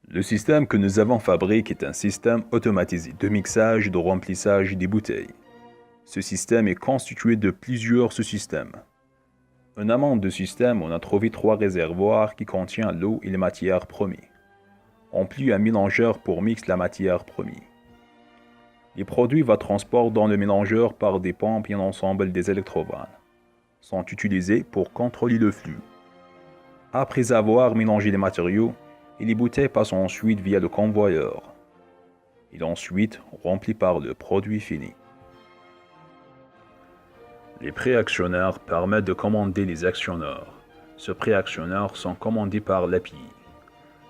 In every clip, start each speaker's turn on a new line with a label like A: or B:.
A: Le système que nous avons fabriqué est un système automatisé de mixage et de remplissage des bouteilles. Ce système est constitué de plusieurs sous-systèmes. En amont du système, on a trouvé 3 réservoirs qui contiennent l'eau et les matières premières. En plus, un mélangeur pour mixer la matière première. Les produits vont transporter dans le mélangeur par des pompes et un ensemble des électrovannes sont utilisés pour contrôler le flux. Après avoir mélangé les matériaux, les bouteilles passent ensuite via le convoyeur. Il est ensuite rempli par le produit fini. Les préactionneurs permettent de commander les actionneurs. Ces préactionneurs sont commandés par l'API.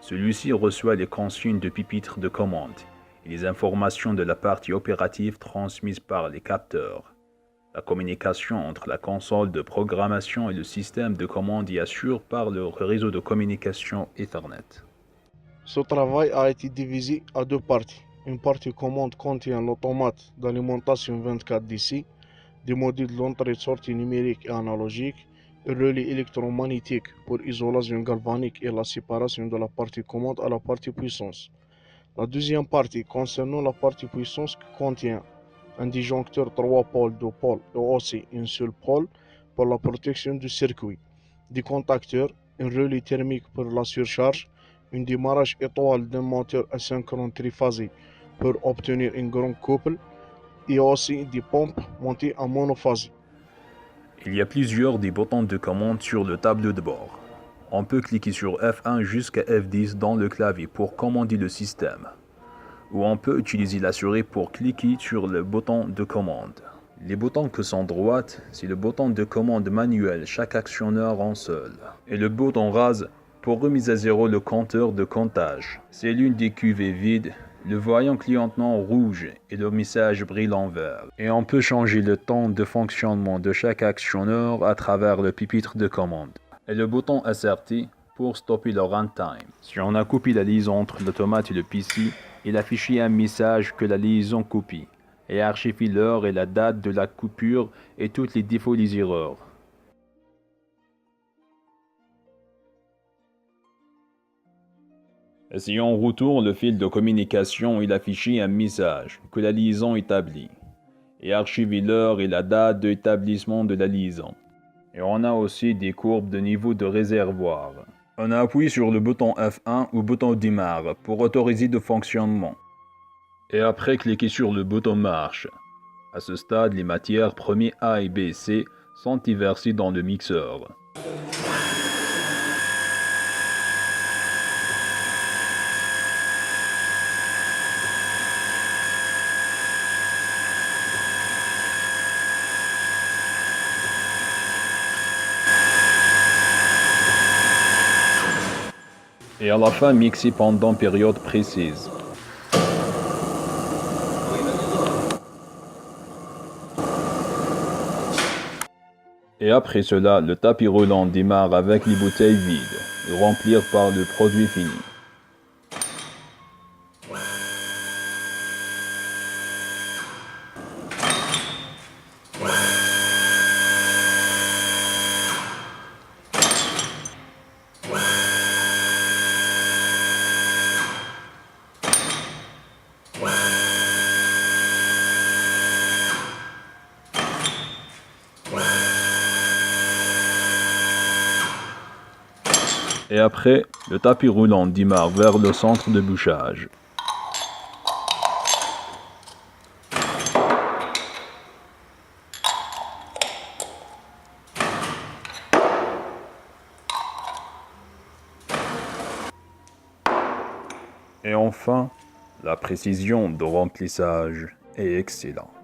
A: Celui-ci reçoit les consignes de pupitre de commande et les informations de la partie opérative transmises par les capteurs. La communication entre la console de programmation et le système de commande y assure par le réseau de communication Ethernet.
B: Ce travail a été divisé en 2 parties. Une partie commande contient l'automate d'alimentation 24 DC, des modules d'entrée-sortie numérique et analogique, un relais électromagnétique pour isolation galvanique et la séparation de la partie commande à la partie puissance. La deuxième partie concernant la partie puissance qui contient un disjoncteur 3 pôles, 2 pôles et aussi un seul pôle pour la protection du circuit, des contacteurs, un relais thermique pour la surcharge, un démarrage étoile d'un moteur asynchrone triphasé pour obtenir un grand couple et aussi des pompes montées en monophasé.
A: Il y a plusieurs des boutons de commande sur le tableau de bord. On peut cliquer sur F1 jusqu'à F10 dans le clavier pour commander le système. Ou on peut utiliser la souris pour cliquer sur le bouton de commande. Les boutons qui sont droites, c'est le bouton de commande manuel, chaque actionneur en seul. Et le bouton rase pour remise à zéro le compteur de comptage. C'est l'une des cuvées vides, le voyant clignotant rouge et le message brillant vert. Et on peut changer le temps de fonctionnement de chaque actionneur à travers le pupitre de commande. Et le bouton asserti pour stopper le runtime. Si on a coupé la liaison entre l'automate et le PC, il affiche un message que la liaison copie et archive l'heure et la date de la coupure et toutes les défauts et les erreurs. Et si on retourne le fil de communication, il affiche un message que la liaison est établie et archive l'heure et la date d'établissement de la liaison. Et on a aussi des courbes de niveau de réservoir. On appuie sur le bouton F1 ou bouton démarre pour autoriser le fonctionnement. Et après, cliquez sur le bouton marche. À ce stade, les matières premières A et B et C sont versées dans le mixeur. Et à la fin, mixer pendant une période précise. Et après cela, le tapis roulant démarre avec les bouteilles vides et remplir par le produit fini. Et après, le tapis roulant démarre vers le centre de bouchage. Et enfin, la précision de remplissage est excellente.